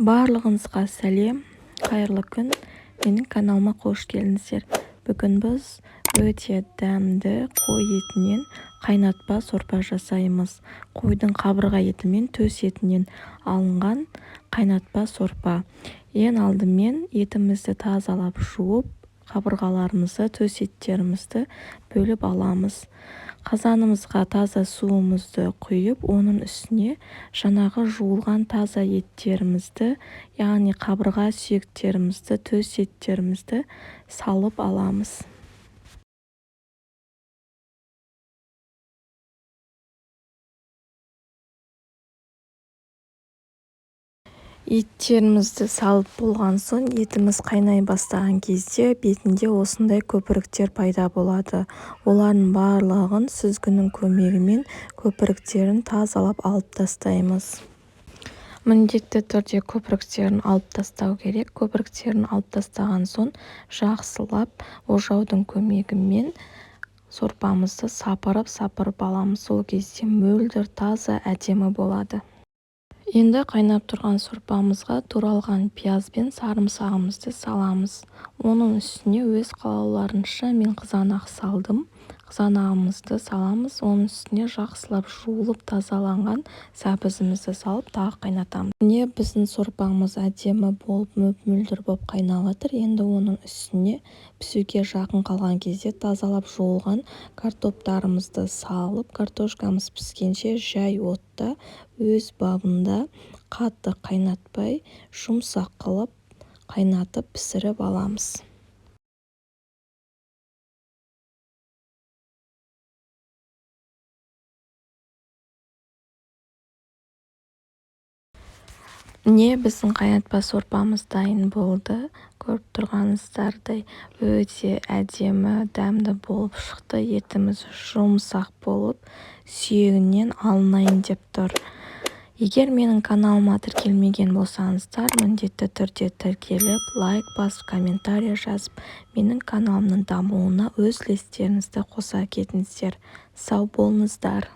Барлығыңызға сәлем, қайырлы күн. Менің каналыма қош келдіңіздер. Бүгін біз өте дәмді қой етінен қайнатпа сорпа жасаймыз. Қойдың қабырға еті мен төс етінен алынған қайнатпа сорпа. Ең алдымен етімізді тазалап жуып, қабырғаларымызды, төс еттерімізді бөліп аламыз. Қазанымызға таза суымызды құйып, оның үстіне жаңағы жуылған таза еттерімізді, яғни қабырға сүйектерімізді, төс еттерімізді салып аламыз. Еттерімізді салып болған соң, етіміз қайнай бастаған кезде бетінде осындай көпіріктер пайда болады. Олардың барлығын сүзгінің көмегімен көпіріктерін тазалап алып тастаймыз. Міндетті түрде көпіріктерін алып тастау керек. Көпіріктерін алып тастаған соң, жақсылап ожаудың көмегімен сорпамызды сапырып аламыз. Сол кезде мөлдір таза әдемі болады. Енді қайнап тұрған сорпамызға туралған пияз бен сарымсағымызды саламыз. Оның үстіне өз қалауларынша мен қызанақ салдым. Қызанағымызды саламыз. Оның үстіне жақсылап жуылып тазаланған сәбізімізді салып тағы қайнатамыз. Міне біздің сорпамыз әдемі болып, мөп-мөлдір болып қайнап жатыр. Енді оның үстіне пісуге жақын қалған кезде тазалап жуылған картоптарымызды салып, картошкамыз піскенше жай отта өз бабында қатты қайнатпай, жұмсақ қылып қайнатып пісіріп аламыз. Міне біздің қайнатпа сорпамыз дайын болды. Көріп тұрғаныңыздардай өте әдемі, дәмді болып шықты. Етіміз жұмсақ болып, сүйегінен алынайын деп тұр. Егер менің каналыма тіркелмеген болсаңыздар, міндетті түрде тіркеліп, лайк басып, комментарий жазып, менің каналымның дамуына өз үлестеріңізді қоса кетіңіздер. Сау болыңыздар.